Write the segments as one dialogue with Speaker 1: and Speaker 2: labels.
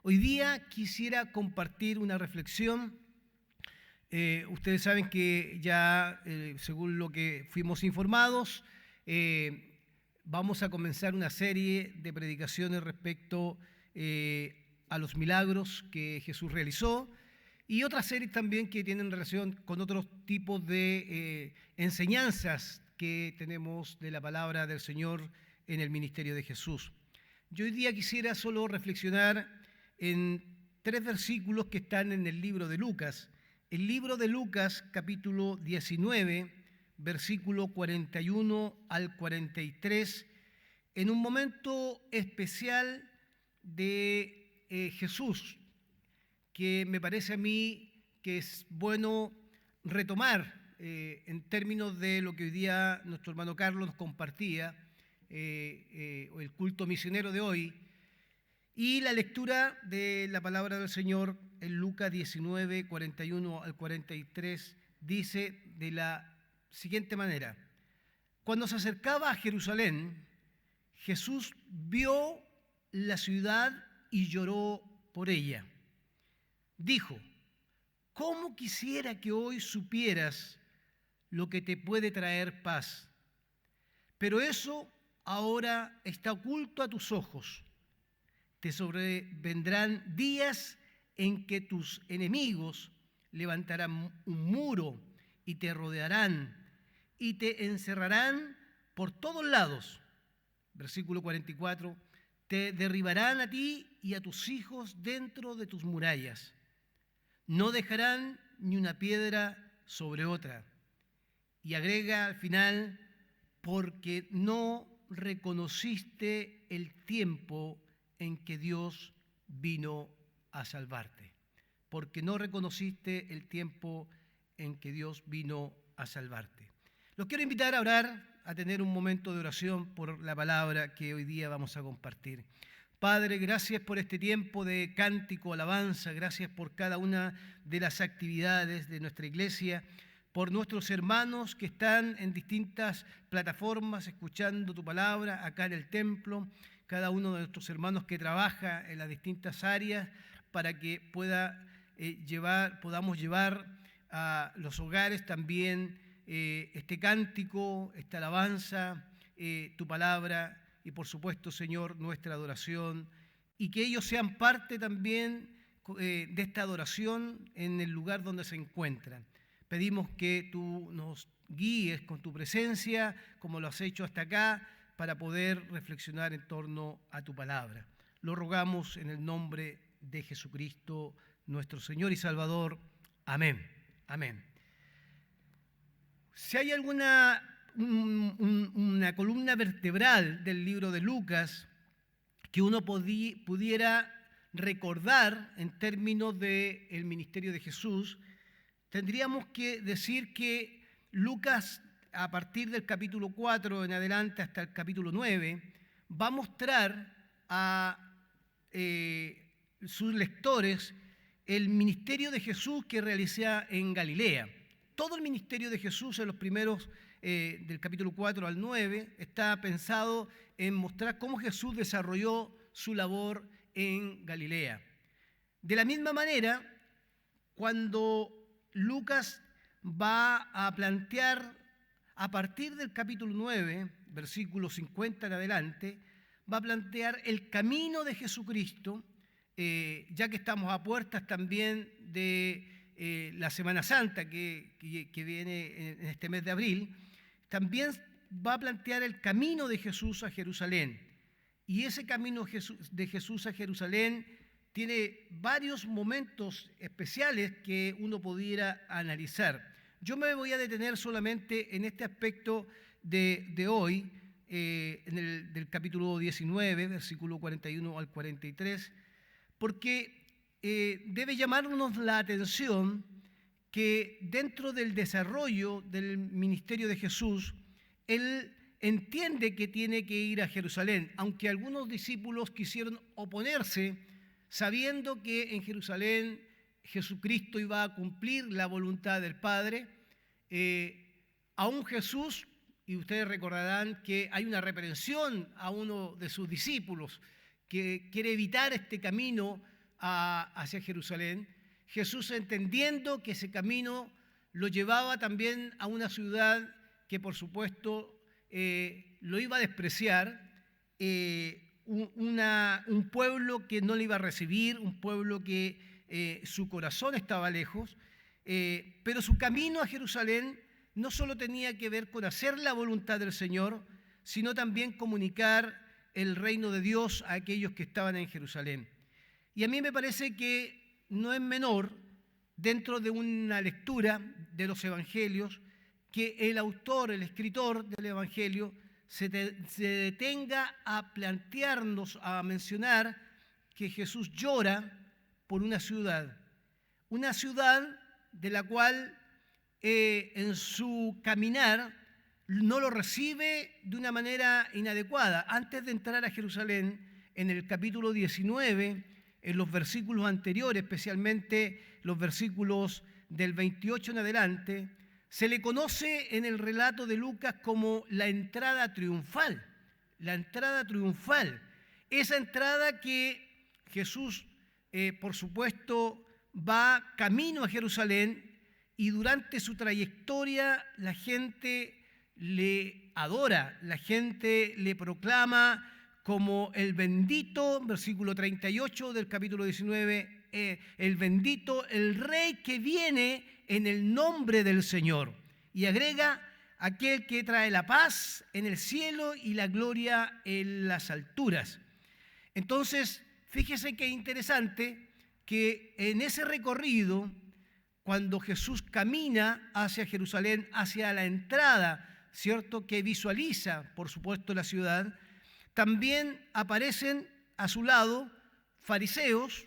Speaker 1: Hoy día quisiera compartir una reflexión. Ustedes saben que ya, según lo que fuimos informados, vamos a comenzar una serie de predicaciones respecto a los milagros que Jesús realizó y otras series también que tienen relación con otros tipos de enseñanzas que tenemos de la palabra del Señor en el ministerio de Jesús. Yo hoy día quisiera solo reflexionar en 3 versículos que están en el libro de Lucas. El libro de Lucas, capítulo 19, versículo 41 al 43, en un momento especial de Jesús, que me parece a mí que es bueno retomar en términos de lo que hoy día nuestro hermano Carlos nos compartía, el culto misionero de hoy, y la lectura de la palabra del Señor en Lucas 19, 41 al 43, dice de la siguiente manera: cuando se acercaba a Jerusalén, Jesús vio la ciudad y lloró por ella. Dijo: ¿cómo quisiera que hoy supieras lo que te puede traer paz? Pero eso ahora está oculto a tus ojos. Te sobrevendrán días en que tus enemigos levantarán un muro y te rodearán y te encerrarán por todos lados. Versículo 44, te derribarán a ti y a tus hijos dentro de tus murallas. No dejarán ni una piedra sobre otra. Y agrega al final, porque no reconociste el tiempo en que Dios vino a salvarte. Porque no reconociste el tiempo en que Dios vino a salvarte. Los quiero invitar a orar, a tener un momento de oración por la palabra que hoy día vamos a compartir. Padre, gracias por este tiempo de cántico, alabanza, gracias por cada una de las actividades de nuestra iglesia, por nuestros hermanos que están en distintas plataformas escuchando tu palabra acá en el templo, cada uno de nuestros hermanos que trabaja en las distintas áreas para que podamos llevar a los hogares también este cántico, esta alabanza, tu palabra y por supuesto, Señor, nuestra adoración, y que ellos sean parte también de esta adoración en el lugar donde se encuentran. Pedimos que tú nos guíes con tu presencia, como lo has hecho hasta acá, para poder reflexionar en torno a tu palabra. Lo rogamos en el nombre de Jesucristo, nuestro Señor y Salvador. Amén. Amén. Si hay una columna vertebral del libro de Lucas que uno pudiera recordar en términos del ministerio de Jesús, tendríamos que decir que Lucas, a partir del capítulo 4 en adelante hasta el capítulo 9, va a mostrar a sus lectores el ministerio de Jesús que realiza en Galilea. Todo el ministerio de Jesús en los primeros, del capítulo 4 al 9, está pensado en mostrar cómo Jesús desarrolló su labor en Galilea. De la misma manera, cuando Lucas va a plantear, a partir del capítulo 9, versículo 50 en adelante, va a plantear el camino de Jesucristo, ya que estamos a puertas también de la Semana Santa que viene en este mes de abril. También va a plantear el camino de Jesús a Jerusalén. Y ese camino de Jesús a Jerusalén tiene varios momentos especiales que uno pudiera analizar. Yo me voy a detener solamente en este aspecto de hoy, del capítulo 19, versículo 41 al 43, porque debe llamarnos la atención que dentro del desarrollo del ministerio de Jesús, Él entiende que tiene que ir a Jerusalén, aunque algunos discípulos quisieron oponerse, sabiendo que en Jerusalén Jesucristo iba a cumplir la voluntad del Padre. Aún Jesús, y ustedes recordarán que hay una reprensión a uno de sus discípulos que quiere evitar este camino hacia Jerusalén, Jesús, entendiendo que ese camino lo llevaba también a una ciudad que por supuesto lo iba a despreciar, un pueblo que no le iba a recibir, un pueblo que su corazón estaba lejos, pero su camino a Jerusalén no solo tenía que ver con hacer la voluntad del Señor, sino también comunicar el reino de Dios a aquellos que estaban en Jerusalén. Y a mí me parece que no es menor, dentro de una lectura de los evangelios, que el autor, el escritor del evangelio, se detenga a plantearnos, a mencionar que Jesús llora por una ciudad de la cual en su caminar no lo recibe de una manera inadecuada. Antes de entrar a Jerusalén, en el capítulo 19, en los versículos anteriores, especialmente los versículos del 28 en adelante, se le conoce en el relato de Lucas como la entrada triunfal. La entrada triunfal. Esa entrada que Jesús, por supuesto, va camino a Jerusalén y durante su trayectoria la gente le adora, la gente le proclama como el bendito, versículo 38 del capítulo 19, el bendito, el rey que viene en el nombre del Señor. Y agrega, aquel que trae la paz en el cielo y la gloria en las alturas. Entonces, fíjese qué interesante que en ese recorrido, cuando Jesús camina hacia Jerusalén, hacia la entrada, ¿cierto?, que visualiza, por supuesto, la ciudad, también aparecen a su lado fariseos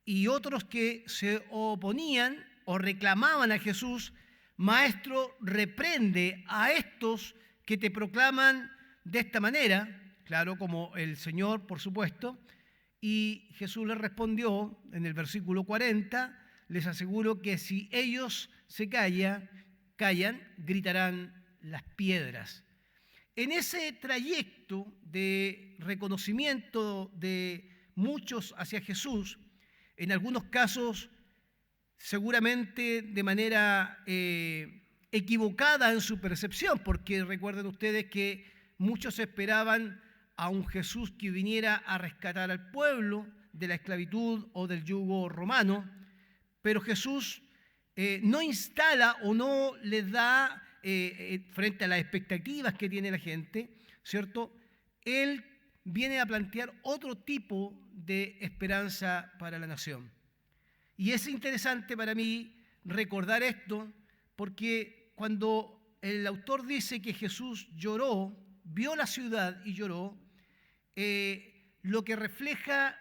Speaker 1: y otros que se oponían o reclamaban a Jesús: Maestro, reprende a estos que te proclaman de esta manera, claro, como el Señor, por supuesto. Y Jesús les respondió en el versículo 40, les aseguro que si ellos se callan, gritarán las piedras. En ese trayecto de reconocimiento de muchos hacia Jesús, en algunos casos seguramente de manera equivocada en su percepción, porque recuerden ustedes que muchos esperaban a un Jesús que viniera a rescatar al pueblo de la esclavitud o del yugo romano, pero Jesús no instala o no les da, frente a las expectativas que tiene la gente, ¿cierto? Él viene a plantear otro tipo de esperanza para la nación. Y es interesante para mí recordar esto, porque cuando el autor dice que Jesús lloró, vio la ciudad y lloró, lo que refleja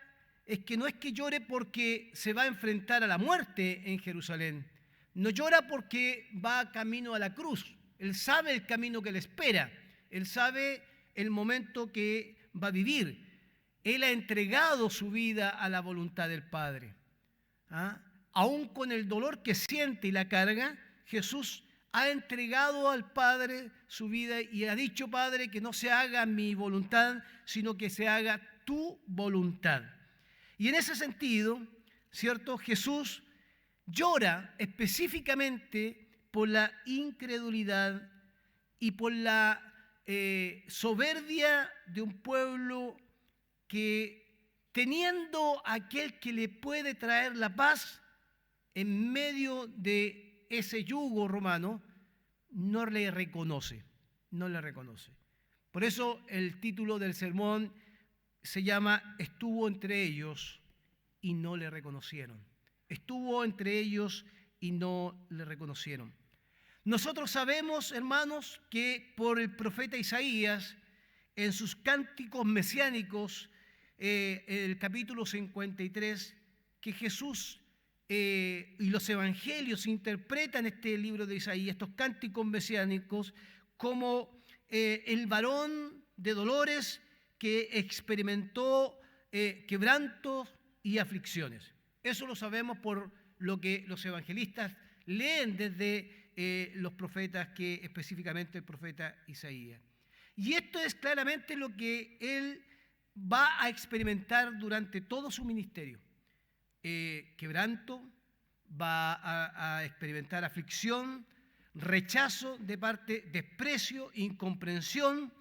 Speaker 1: es que no es que llore porque se va a enfrentar a la muerte en Jerusalén, no llora porque va camino a la cruz. Él sabe el camino que le espera, él sabe el momento que va a vivir. Él ha entregado su vida a la voluntad del Padre. Aún con el dolor que siente y la carga, Jesús ha entregado al Padre su vida y ha dicho: Padre, que no se haga mi voluntad, sino que se haga tu voluntad. Y en ese sentido, ¿cierto?, Jesús llora específicamente por la incredulidad y por la soberbia de un pueblo que, teniendo aquel que le puede traer la paz en medio de ese yugo romano, no le reconoce. Por eso el título del sermón se llama Estuvo entre ellos y no le reconocieron. Estuvo entre ellos y no le reconocieron. Nosotros sabemos, hermanos, que por el profeta Isaías, en sus cánticos mesiánicos, el capítulo 53, que Jesús y los evangelios interpretan este libro de Isaías, estos cánticos mesiánicos, como el varón de dolores que experimentó quebrantos y aflicciones. Eso lo sabemos por lo que los evangelistas leen desde los profetas, que específicamente el profeta Isaías. Y esto es claramente lo que él va a experimentar durante todo su ministerio. quebranto, va a experimentar aflicción, rechazo de parte, desprecio, incomprensión,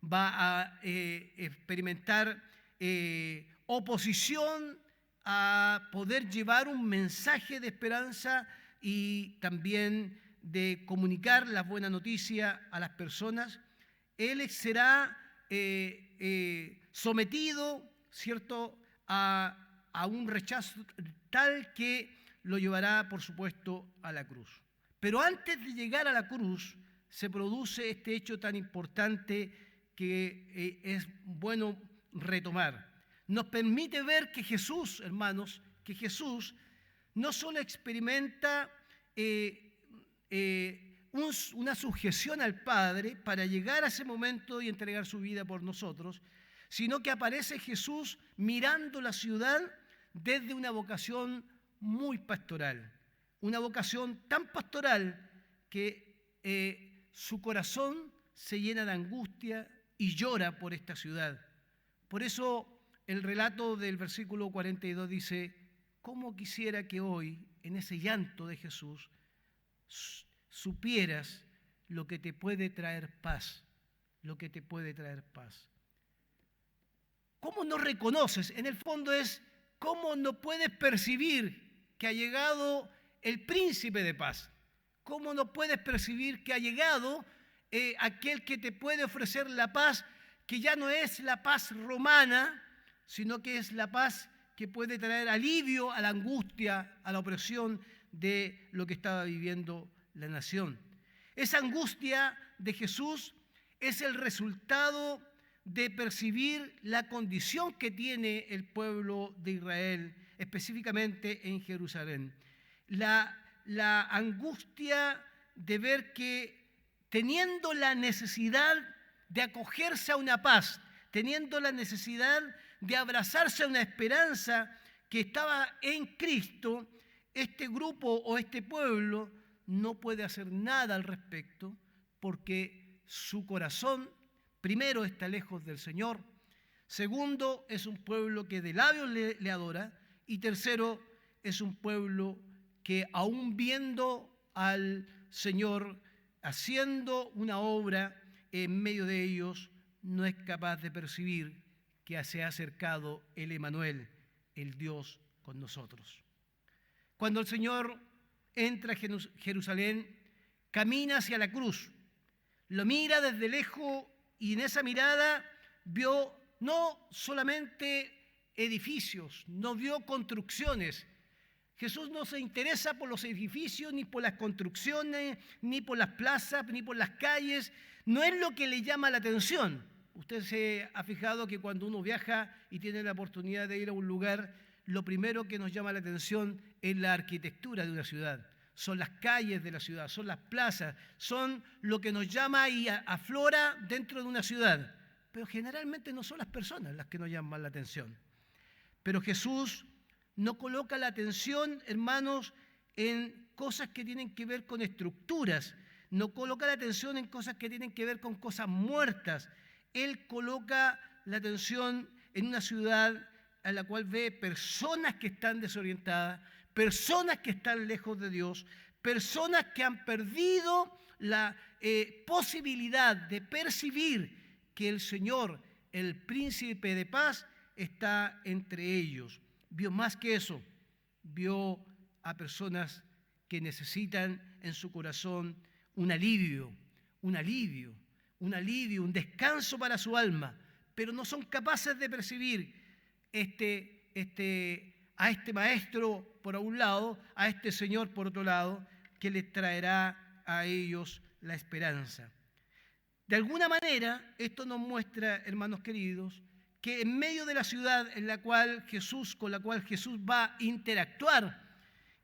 Speaker 1: va a experimentar oposición a poder llevar un mensaje de esperanza y también de comunicar la buena noticia a las personas. Él será sometido, ¿cierto?, a un rechazo tal que lo llevará, por supuesto, a la cruz. Pero antes de llegar a la cruz, se produce este hecho tan importante que es bueno retomar. Nos permite ver que Jesús, hermanos, que Jesús no solo experimenta una sujeción al Padre para llegar a ese momento y entregar su vida por nosotros, sino que aparece Jesús mirando la ciudad desde una vocación muy pastoral, una vocación tan pastoral que su corazón se llena de angustia y llora por esta ciudad. Por eso el relato del versículo 42 dice: ¿cómo quisiera que hoy, en ese llanto de Jesús, supieras lo que te puede traer paz, lo que te puede traer paz? ¿Cómo no reconoces? En el fondo es cómo no puedes percibir que ha llegado el príncipe de paz. ¿Cómo no puedes percibir que ha llegado aquel que te puede ofrecer la paz, que ya no es la paz romana, sino que es la paz que puede traer alivio a la angustia, a la opresión de lo que estaba viviendo la nación? Esa angustia de Jesús es el resultado de percibir la condición que tiene el pueblo de Israel, específicamente en Jerusalén. La angustia de ver que teniendo la necesidad de acogerse a una paz, teniendo la necesidad de abrazarse a una esperanza que estaba en Cristo, este grupo o este pueblo no puede hacer nada al respecto porque su corazón, primero, está lejos del Señor; segundo, es un pueblo que de labios le adora; y tercero, es un pueblo que aún viendo al Señor haciendo una obra en medio de ellos, no es capaz de percibir que se ha acercado el Emmanuel, el Dios con nosotros. Cuando el Señor entra a Jerusalén, camina hacia la cruz, lo mira desde lejos y en esa mirada vio no solamente edificios, no vio construcciones. Jesús no se interesa por los edificios, ni por las construcciones, ni por las plazas, ni por las calles. No es lo que le llama la atención. Usted se ha fijado que cuando uno viaja y tiene la oportunidad de ir a un lugar, lo primero que nos llama la atención es la arquitectura de una ciudad. Son las calles de la ciudad, son las plazas, son lo que nos llama y aflora dentro de una ciudad. Pero generalmente no son las personas las que nos llaman la atención. Pero Jesús no coloca la atención, hermanos, en cosas que tienen que ver con estructuras, no coloca la atención en cosas que tienen que ver con cosas muertas. Él coloca la atención en una ciudad a la cual ve personas que están desorientadas, personas que están lejos de Dios, personas que han perdido la posibilidad de percibir que el Señor, el príncipe de paz, está entre ellos. Vio más que eso, vio a personas que necesitan en su corazón un alivio, un descanso para su alma, pero no son capaces de percibir a este maestro por un lado, a este Señor por otro lado, que les traerá a ellos la esperanza. De alguna manera, esto nos muestra, hermanos queridos, que en medio de la ciudad con la cual Jesús va a interactuar,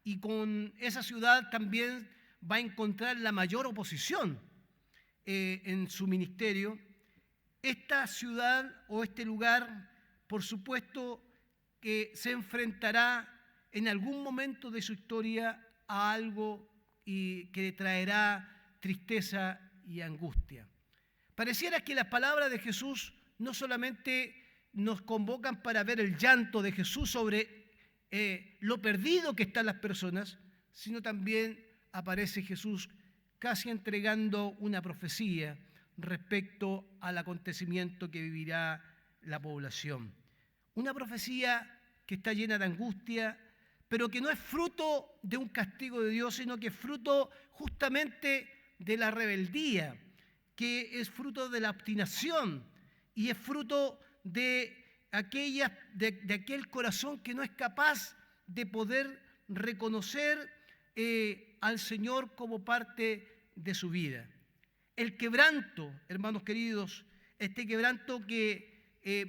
Speaker 1: y con esa ciudad también va a encontrar la mayor oposición en su ministerio, esta ciudad o este lugar, por supuesto, que se enfrentará en algún momento de su historia a algo que le traerá tristeza y angustia. Pareciera que las palabras de Jesús no solamente nos convocan para ver el llanto de Jesús sobre lo perdido que están las personas, sino también aparece Jesús casi entregando una profecía respecto al acontecimiento que vivirá la población. Una profecía que está llena de angustia, pero que no es fruto de un castigo de Dios, sino que es fruto justamente de la rebeldía, que es fruto de la obstinación y es fruto de aquel corazón que no es capaz de poder reconocer al Señor como parte de su vida. El quebranto, hermanos queridos, este quebranto que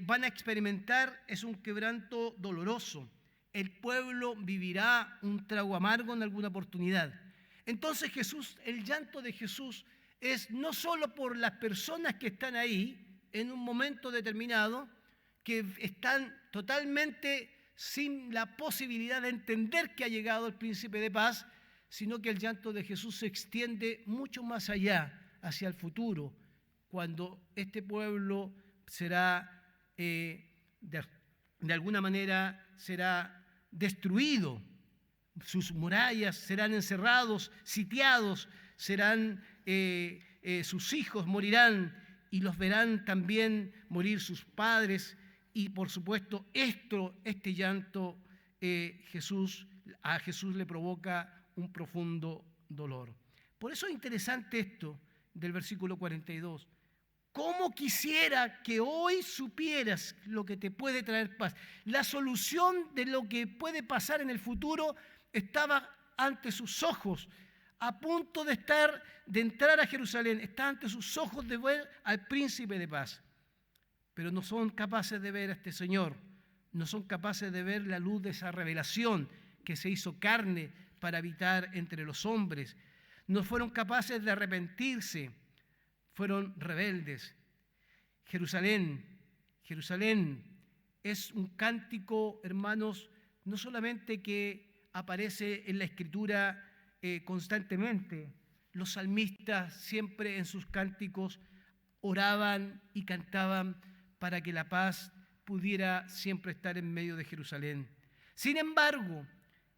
Speaker 1: van a experimentar es un quebranto doloroso. El pueblo vivirá un trago amargo en alguna oportunidad. Entonces el llanto de Jesús es no solo por las personas que están ahí en un momento determinado, que están totalmente sin la posibilidad de entender que ha llegado el príncipe de paz, sino que el llanto de Jesús se extiende mucho más allá, hacia el futuro, cuando este pueblo será, de alguna manera, será destruido. Sus murallas serán encerrados, sitiados, sus hijos morirán y los verán también morir sus padres. Y por supuesto, este llanto a Jesús le provoca un profundo dolor. Por eso es interesante esto del versículo 42. ¿Cómo quisiera que hoy supieras lo que te puede traer paz? La solución de lo que puede pasar en el futuro estaba ante sus ojos, a punto de entrar a Jerusalén. Está ante sus ojos de ver al príncipe de paz. Pero no son capaces de ver a este Señor, no son capaces de ver la luz de esa revelación que se hizo carne para habitar entre los hombres. No fueron capaces de arrepentirse, fueron rebeldes. Jerusalén es un cántico, hermanos, no solamente que aparece en la Escritura constantemente. Los salmistas siempre en sus cánticos oraban y cantaban para que la paz pudiera siempre estar en medio de Jerusalén. Sin embargo,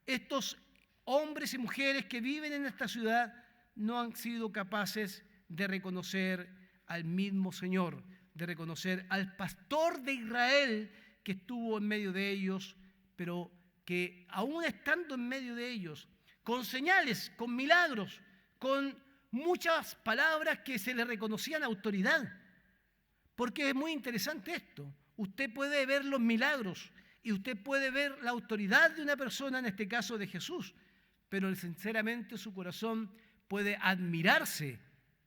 Speaker 1: estos hombres y mujeres que viven en esta ciudad no han sido capaces de reconocer al mismo Señor, de reconocer al pastor de Israel que estuvo en medio de ellos, pero que aún estando en medio de ellos, con señales, con milagros, con muchas palabras que se le reconocían autoridad. Porque es muy interesante esto. Usted puede ver los milagros y usted puede ver la autoridad de una persona, en este caso de Jesús, pero sinceramente su corazón puede admirarse,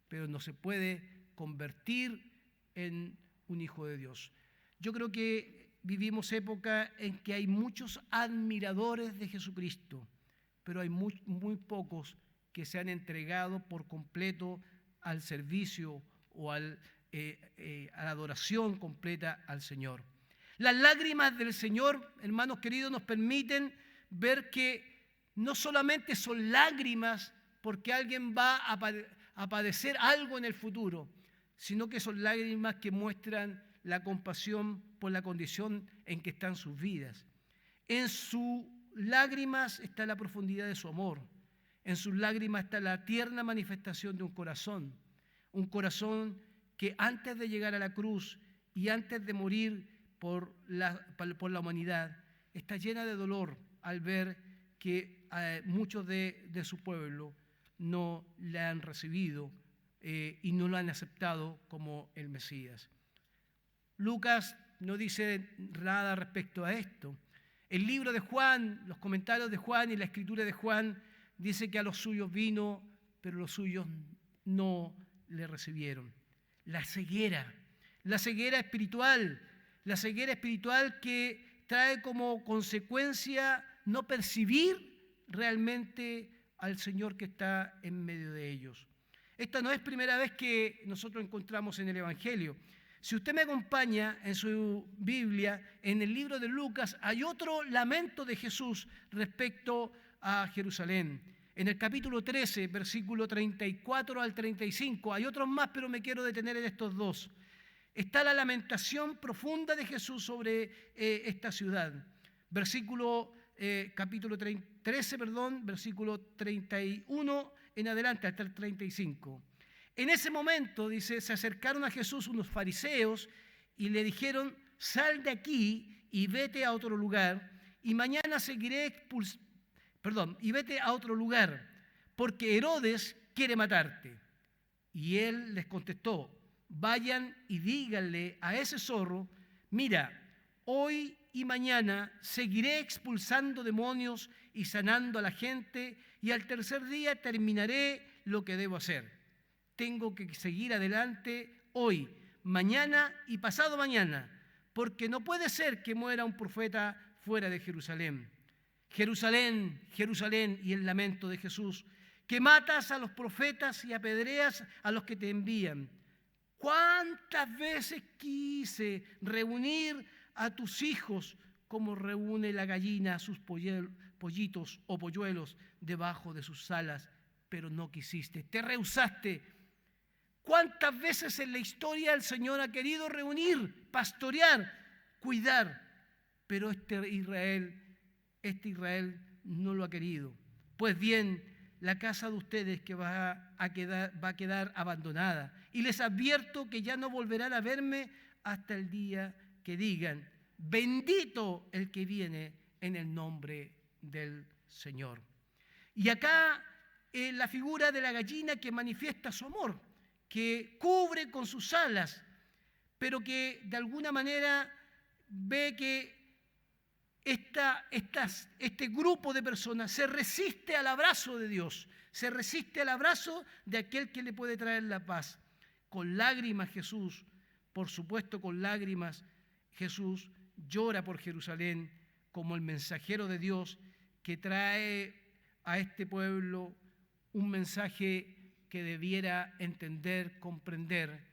Speaker 1: pero no se puede convertir en un hijo de Dios. Yo creo que vivimos época en que hay muchos admiradores de Jesucristo, pero hay muy pocos que se han entregado por completo al servicio o a la adoración completa al Señor. Las lágrimas del Señor, hermanos queridos, nos permiten ver que no solamente son lágrimas porque alguien va a padecer algo en el futuro, sino que son lágrimas que muestran la compasión por la condición en que están sus vidas. En sus lágrimas está la profundidad de su amor. En sus lágrimas está la tierna manifestación de un corazón que antes de llegar a la cruz y antes de morir por la humanidad, está llena de dolor al ver que muchos de su pueblo no le han recibido y no lo han aceptado como el Mesías. Lucas no dice nada respecto a esto. El libro de Juan, los comentarios de Juan y la escritura de Juan dice que a los suyos vino, pero los suyos no le recibieron. La ceguera espiritual que trae como consecuencia no percibir realmente al Señor que está en medio de ellos. Esta no es primera vez que nosotros encontramos en el Evangelio. Si usted me acompaña en su Biblia, en el libro de Lucas, hay otro lamento de Jesús respecto a Jerusalén. En el capítulo 13, versículo 34 al 35, hay otros más, pero me quiero detener en estos dos. Está la lamentación profunda de Jesús sobre esta ciudad. Versículo capítulo 13, versículo 31 en adelante hasta el 35. En ese momento, dice, se acercaron a Jesús unos fariseos y le dijeron: sal de aquí y vete a otro lugar, y mañana y vete a otro lugar, porque Herodes quiere matarte. Y él les contestó: vayan y díganle a ese zorro: mira, hoy y mañana seguiré expulsando demonios y sanando a la gente, y al tercer día terminaré lo que debo hacer. Tengo que seguir adelante hoy, mañana y pasado mañana, porque no puede ser que muera un profeta fuera de Jerusalén. Jerusalén, Jerusalén, y el lamento de Jesús, que matas a los profetas y apedreas a los que te envían. ¿Cuántas veces quise reunir a tus hijos como reúne la gallina a sus pollitos o polluelos debajo de sus alas, pero no quisiste, te rehusaste? ¿Cuántas veces en la historia el Señor ha querido reunir, pastorear, cuidar, pero este Israel no lo ha querido? Pues bien, la casa de ustedes que va a quedar abandonada, y les advierto que ya no volverán a verme hasta el día que digan: bendito el que viene en el nombre del Señor. Y acá la figura de la gallina que manifiesta su amor, que cubre con sus alas, pero que de alguna manera ve que este grupo de personas se resiste al abrazo de Dios, se resiste al abrazo de aquel que le puede traer la paz. Con lágrimas Jesús, por supuesto con lágrimas, Jesús llora por Jerusalén como el mensajero de Dios que trae a este pueblo un mensaje que debiera entender, comprender,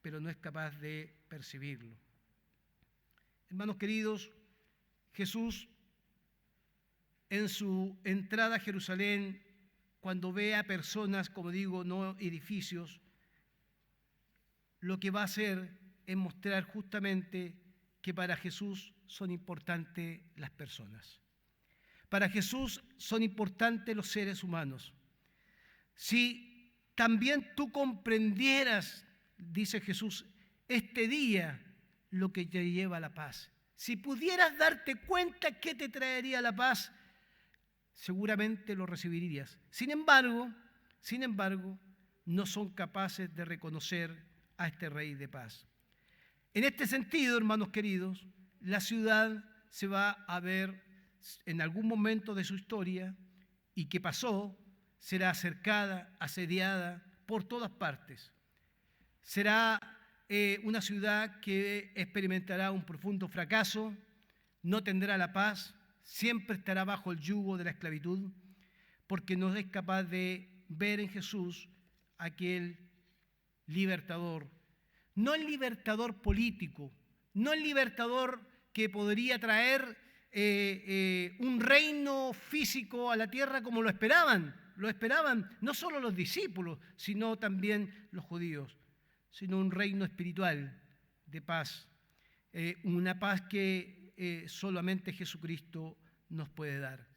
Speaker 1: pero no es capaz de percibirlo. Hermanos queridos, Jesús, en su entrada a Jerusalén, cuando ve a personas, como digo, no edificios, lo que va a hacer es mostrar justamente que para Jesús son importantes las personas. Para Jesús son importantes los seres humanos. Si también tú comprendieras, dice Jesús, este día lo que te lleva a la paz, si pudieras darte cuenta que te traería la paz, seguramente lo recibirías. Sin embargo, no son capaces de reconocer a este Rey de paz. En este sentido, hermanos queridos, la ciudad se va a ver en algún momento de su historia, y que pasó, será cercada, asediada por todas partes. Será una ciudad que experimentará un profundo fracaso, no tendrá la paz, siempre estará bajo el yugo de la esclavitud, porque no es capaz de ver en Jesús aquel libertador. No el libertador político, no el libertador que podría traer un reino físico a la tierra como lo esperaban no solo los discípulos, sino también los judíos, sino un reino espiritual de paz, una paz que solamente Jesucristo nos puede dar.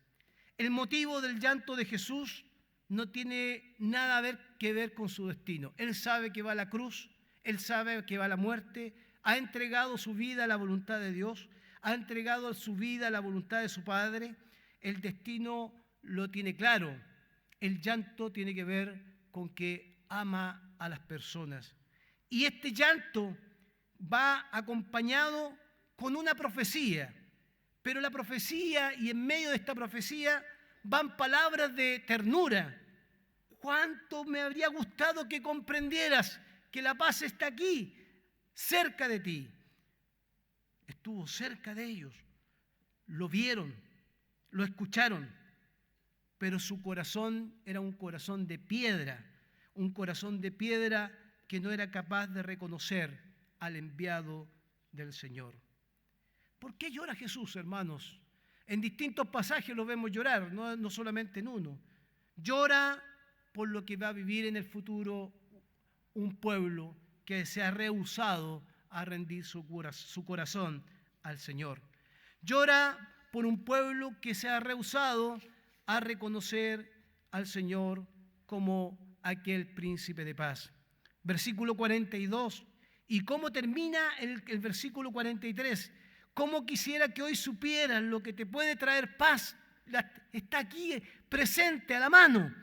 Speaker 1: El motivo del llanto de Jesús no tiene nada que ver con su destino. Él sabe que va a la cruz, Él sabe que va a la muerte, ha entregado su vida a la voluntad de Dios, ha entregado su vida a la voluntad de su Padre. El destino lo tiene claro. El llanto tiene que ver con que ama a las personas. Y este llanto va acompañado con una profecía. Pero la profecía, y en medio de esta profecía, van palabras de ternura. ¿Cuánto me habría gustado que comprendieras que la paz está aquí, cerca de ti? Estuvo cerca de ellos, lo vieron, lo escucharon, pero su corazón era un corazón de piedra que no era capaz de reconocer al enviado del Señor. ¿Por qué llora Jesús, hermanos? En distintos pasajes lo vemos llorar, no solamente en uno. Llora por lo que va a vivir en el futuro un pueblo que se ha rehusado a rendir su corazón al Señor. Llora por un pueblo que se ha rehusado a reconocer al Señor como aquel príncipe de paz. Versículo 42. ¿Y cómo termina el versículo 43? ¿Cómo quisiera que hoy supieran lo que te puede traer paz? Está aquí presente, a la mano.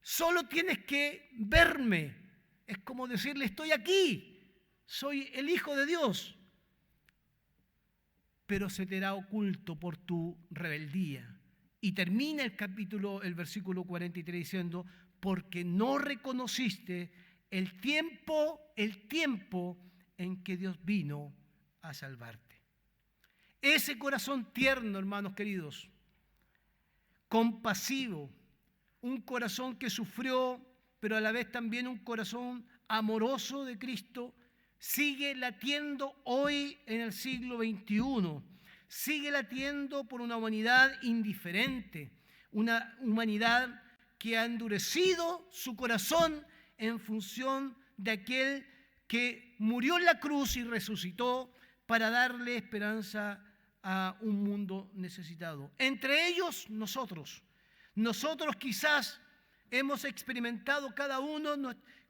Speaker 1: Solo tienes que verme. Es como decirle, estoy aquí, soy el Hijo de Dios. Pero se te era oculto por tu rebeldía. Y termina el versículo 43 diciendo, porque no reconociste el tiempo en que Dios vino a salvarte. Ese corazón tierno, hermanos queridos, compasivo, un corazón que sufrió, pero a la vez también un corazón amoroso de Cristo, sigue latiendo hoy en el siglo XXI. Sigue latiendo por una humanidad indiferente, una humanidad que ha endurecido su corazón en función de aquel que murió en la cruz y resucitó para darle esperanza a un mundo necesitado. Entre ellos nosotros. Nosotros quizás hemos experimentado cada uno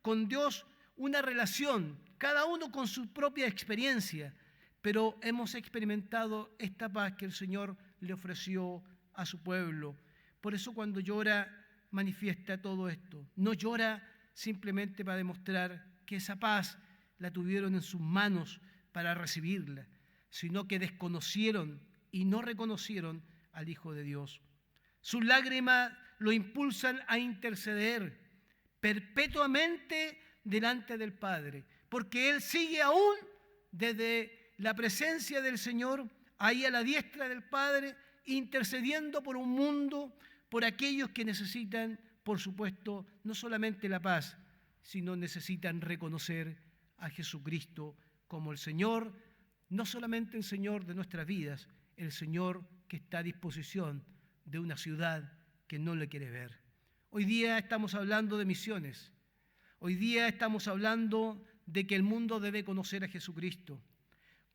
Speaker 1: con Dios una relación, cada uno con su propia experiencia, pero hemos experimentado esta paz que el Señor le ofreció a su pueblo. Por eso cuando llora manifiesta todo esto. No llora simplemente para demostrar que esa paz la tuvieron en sus manos para recibirla, sino que desconocieron y no reconocieron al Hijo de Dios. Sus lágrimas lo impulsan a interceder perpetuamente delante del Padre, porque Él sigue aún desde la presencia del Señor, ahí a la diestra del Padre, intercediendo por un mundo, por aquellos que necesitan, por supuesto, no solamente la paz, sino necesitan reconocer a Jesucristo como el Señor, no solamente el Señor de nuestras vidas, el Señor que está a disposición de una ciudad que no le quiere ver. Hoy día estamos hablando de misiones. Hoy día estamos hablando de que el mundo debe conocer a Jesucristo.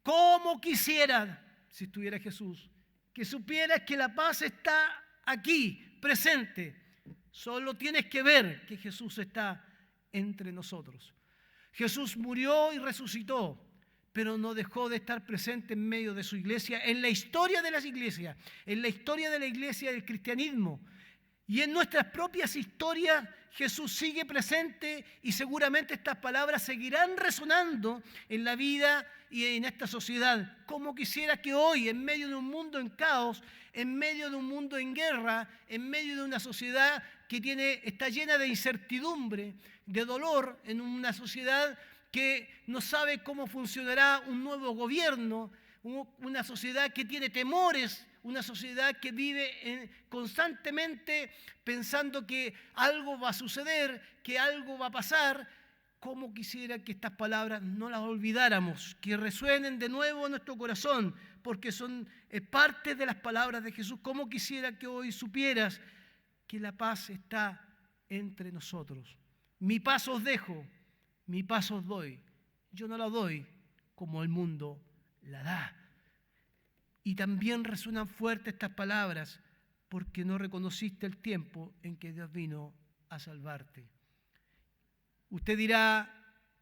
Speaker 1: ¿Cómo quisiera, si estuviera Jesús, que supieras que la paz está aquí, presente? Solo tienes que ver que Jesús está entre nosotros. Jesús murió y resucitó, pero no dejó de estar presente en medio de su iglesia, en la historia de las iglesias, en la historia de la iglesia del cristianismo. Y en nuestras propias historias Jesús sigue presente y seguramente estas palabras seguirán resonando en la vida y en esta sociedad. Como quisiera que hoy, en medio de un mundo en caos, en medio de un mundo en guerra, en medio de una sociedad que está llena de incertidumbre, de dolor, en una sociedad que no sabe cómo funcionará un nuevo gobierno, una sociedad que tiene temores, una sociedad que vive constantemente pensando que algo va a suceder, que algo va a pasar. Cómo quisiera que estas palabras no las olvidáramos, que resuenen de nuevo en nuestro corazón, porque son parte de las palabras de Jesús. Cómo quisiera que hoy supieras que la paz está entre nosotros. Mi paz os dejo, mi paz os doy. Yo no la doy como el mundo la da. Y también resuenan fuerte estas palabras porque no reconociste el tiempo en que Dios vino a salvarte. Usted dirá,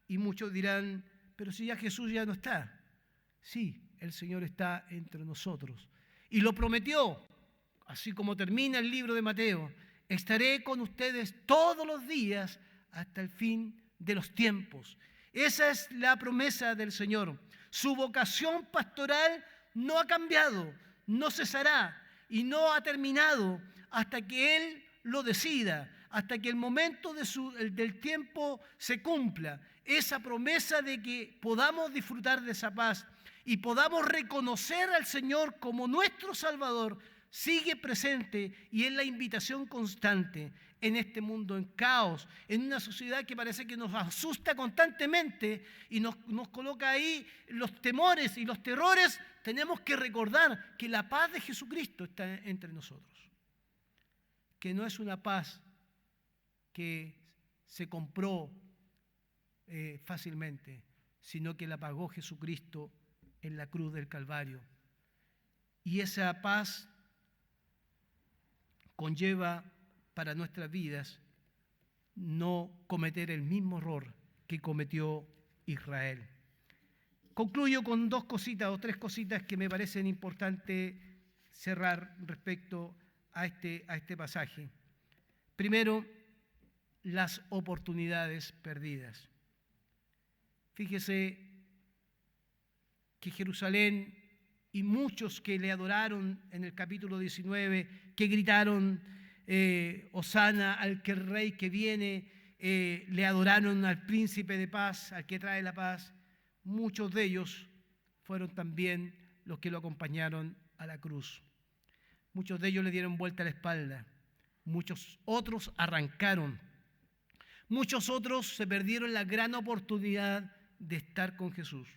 Speaker 1: y muchos dirán, pero si ya Jesús ya no está. Sí, el Señor está entre nosotros. Y lo prometió, así como termina el libro de Mateo, estaré con ustedes todos los días hasta el fin de los tiempos. Esa es la promesa del Señor. Su vocación pastoral no ha cambiado, no cesará y no ha terminado hasta que Él lo decida, hasta que el momento del tiempo se cumpla. Esa promesa de que podamos disfrutar de esa paz y podamos reconocer al Señor como nuestro Salvador sigue presente y es la invitación constante en este mundo en caos, en una sociedad que parece que nos asusta constantemente y nos coloca ahí los temores y los terrores. Tenemos que recordar que la paz de Jesucristo está entre nosotros, que no es una paz que se compró fácilmente, sino que la pagó Jesucristo en la cruz del Calvario. Y esa paz conlleva para nuestras vidas no cometer el mismo error que cometió Israel. Concluyo con dos cositas o tres cositas que me parecen importantes cerrar respecto a este pasaje. Primero, las oportunidades perdidas. Fíjese que Jerusalén y muchos que le adoraron en el capítulo 19, que gritaron Hosana al que el rey que viene, le adoraron al príncipe de paz, al que trae la paz. Muchos de ellos fueron también los que lo acompañaron a la cruz. Muchos de ellos le dieron vuelta a la espalda. Muchos otros arrancaron. Muchos otros se perdieron la gran oportunidad de estar con Jesús,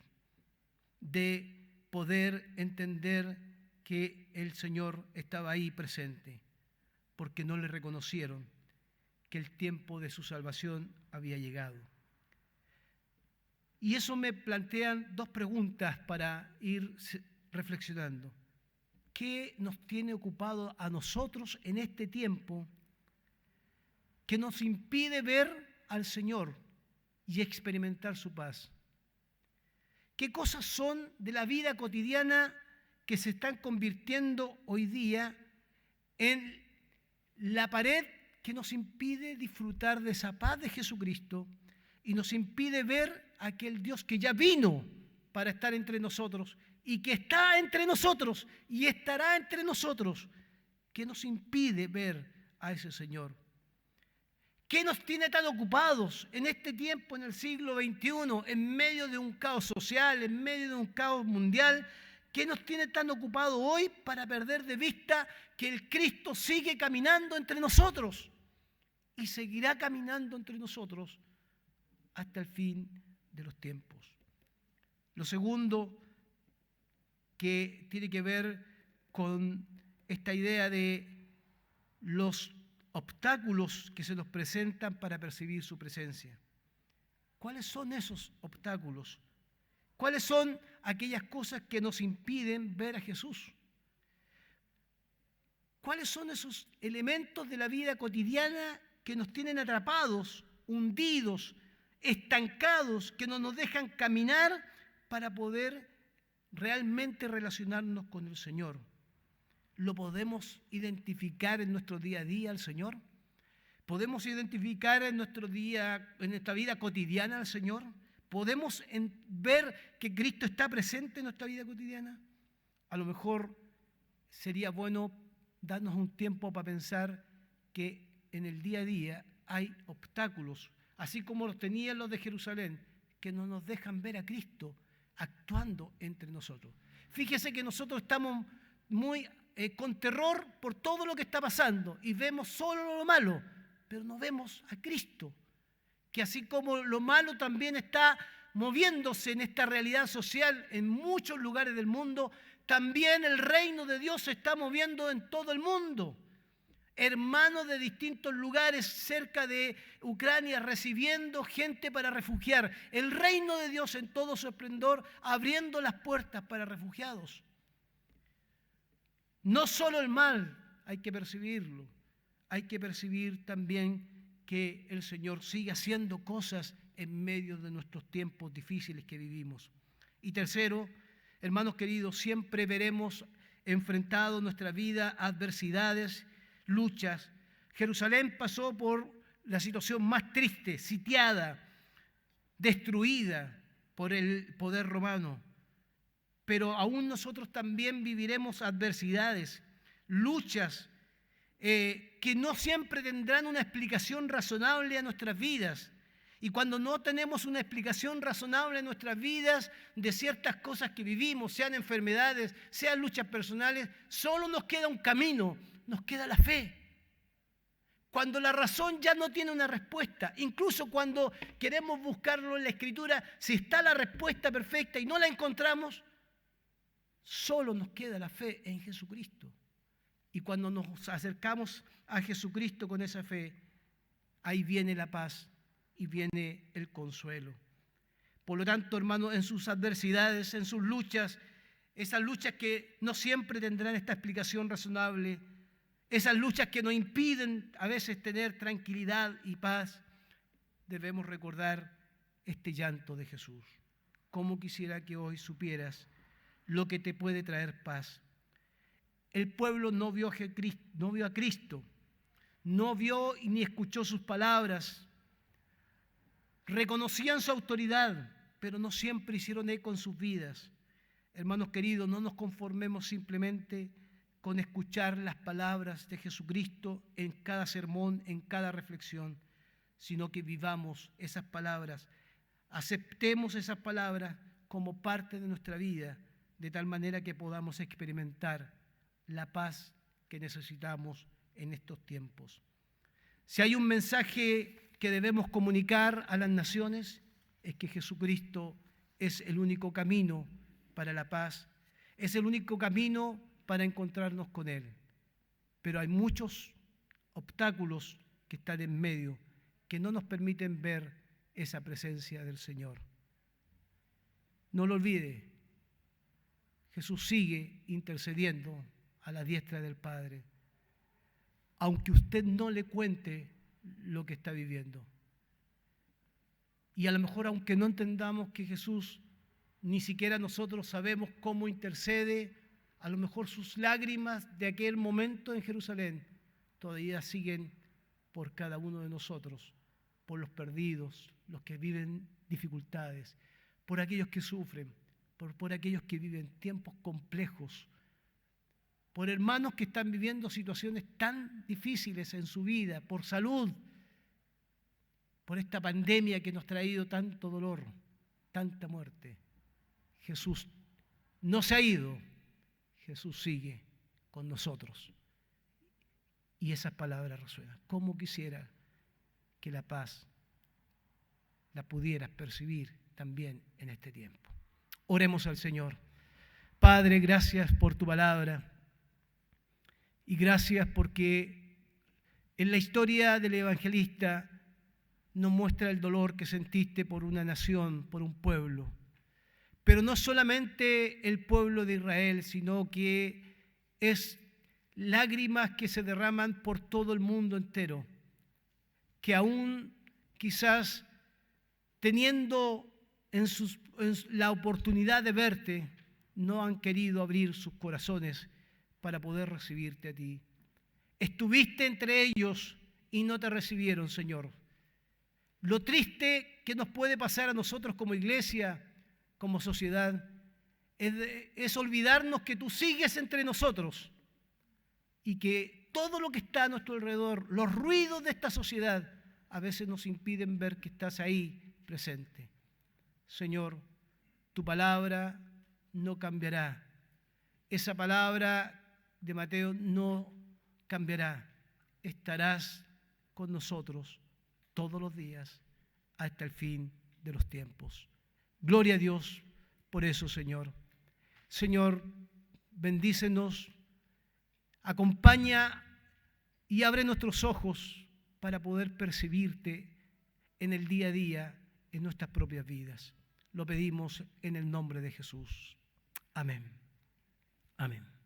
Speaker 1: de poder entender que el Señor estaba ahí presente, porque no le reconocieron que el tiempo de su salvación había llegado. Y eso me plantean dos preguntas para ir reflexionando. ¿Qué nos tiene ocupado a nosotros en este tiempo que nos impide ver al Señor y experimentar su paz? ¿Qué cosas son de la vida cotidiana que se están convirtiendo hoy día en la pared que nos impide disfrutar de esa paz de Jesucristo y nos impide ver a aquel Dios que ya vino para estar entre nosotros y que está entre nosotros y estará entre nosotros, que nos impide ver a ese Señor? ¿Qué nos tiene tan ocupados en este tiempo, en el siglo XXI, en medio de un caos social, en medio de un caos mundial? ¿Qué nos tiene tan ocupados hoy para perder de vista que el Cristo sigue caminando entre nosotros y seguirá caminando entre nosotros hasta el fin de los tiempos? Lo segundo, que tiene que ver con esta idea de los obstáculos que se nos presentan para percibir su presencia. ¿Cuáles son esos obstáculos? ¿Cuáles son aquellas cosas que nos impiden ver a Jesús? ¿Cuáles son esos elementos de la vida cotidiana que nos tienen atrapados, hundidos, estancados, que no nos dejan caminar para poder realmente relacionarnos con el Señor? ¿Lo podemos identificar en nuestro día a día al Señor? ¿Podemos identificar en nuestra vida cotidiana al Señor? ¿Podemos ver que Cristo está presente en nuestra vida cotidiana? A lo mejor sería bueno darnos un tiempo para pensar que en el día a día hay obstáculos, así como los tenían los de Jerusalén, que no nos dejan ver a Cristo actuando entre nosotros. Fíjese que nosotros estamos muy con terror por todo lo que está pasando y vemos solo lo malo, pero no vemos a Cristo, que así como lo malo también está moviéndose en esta realidad social en muchos lugares del mundo, también el reino de Dios se está moviendo en todo el mundo. Hermanos de distintos lugares cerca de Ucrania recibiendo gente para refugiar. El reino de Dios en todo su esplendor, abriendo las puertas para refugiados. No solo el mal hay que percibirlo, hay que percibir también que el Señor sigue haciendo cosas en medio de nuestros tiempos difíciles que vivimos. Y tercero, hermanos queridos, siempre veremos enfrentado nuestra vida a adversidades, luchas. Jerusalén pasó por la situación más triste, sitiada, destruida por el poder romano. Pero aún nosotros también viviremos adversidades, luchas que no siempre tendrán una explicación razonable a nuestras vidas. Y cuando no tenemos una explicación razonable en nuestras vidas de ciertas cosas que vivimos, sean enfermedades, sean luchas personales, solo nos queda un camino, nos queda la fe. Cuando la razón ya no tiene una respuesta, incluso cuando queremos buscarlo en la Escritura, si está la respuesta perfecta y no la encontramos, solo nos queda la fe en Jesucristo. Y cuando nos acercamos a Jesucristo con esa fe, ahí viene la paz y viene el consuelo. Por lo tanto, hermanos, en sus adversidades, en sus luchas, esas luchas que no siempre tendrán esta explicación razonable, esas luchas que nos impiden a veces tener tranquilidad y paz, debemos recordar este llanto de Jesús. Cómo quisiera que hoy supieras lo que te puede traer paz. El pueblo no vio a Cristo, no vio ni escuchó sus palabras, reconocían su autoridad, pero no siempre hicieron eco en sus vidas. Hermanos queridos, no nos conformemos simplemente con escuchar las palabras de Jesucristo en cada sermón, en cada reflexión, sino que vivamos esas palabras, aceptemos esas palabras como parte de nuestra vida, de tal manera que podamos experimentar la paz que necesitamos en estos tiempos. Si hay un mensaje que debemos comunicar a las naciones, es que Jesucristo es el único camino para la paz, es el único camino para encontrarnos con Él. Pero hay muchos obstáculos que están en medio, que no nos permiten ver esa presencia del Señor. No lo olvide, Jesús sigue intercediendo a la diestra del Padre, aunque usted no le cuente lo que está viviendo. Y a lo mejor, aunque no entendamos que Jesús, ni siquiera nosotros sabemos cómo intercede, a lo mejor sus lágrimas de aquel momento en Jerusalén todavía siguen por cada uno de nosotros, por los perdidos, los que viven dificultades, por aquellos que sufren, por aquellos que viven tiempos complejos, por hermanos que están viviendo situaciones tan difíciles en su vida, por salud, por esta pandemia que nos ha traído tanto dolor, tanta muerte. Jesús no se ha ido, Jesús sigue con nosotros. Y esas palabras resuenan. ¿Cómo quisiera que la paz la pudieras percibir también en este tiempo? Oremos al Señor. Padre, gracias por tu palabra y gracias porque en la historia del evangelista nos muestra el dolor que sentiste por una nación, por un pueblo. Pero no solamente el pueblo de Israel, sino que es lágrimas que se derraman por todo el mundo entero, que aún quizás teniendo la oportunidad de verte, no han querido abrir sus corazones para poder recibirte a ti. Estuviste entre ellos y no te recibieron, Señor. Lo triste que nos puede pasar a nosotros como iglesia, como sociedad, es olvidarnos que tú sigues entre nosotros y que todo lo que está a nuestro alrededor, los ruidos de esta sociedad, a veces nos impiden ver que estás ahí presente. Señor, tu palabra no cambiará. Esa palabra de Mateo no cambiará. Estarás con nosotros todos los días hasta el fin de los tiempos. Gloria a Dios por eso, Señor. Señor, bendícenos, acompaña y abre nuestros ojos para poder percibirte en el día a día, en nuestras propias vidas. Lo pedimos en el nombre de Jesús. Amén. Amén.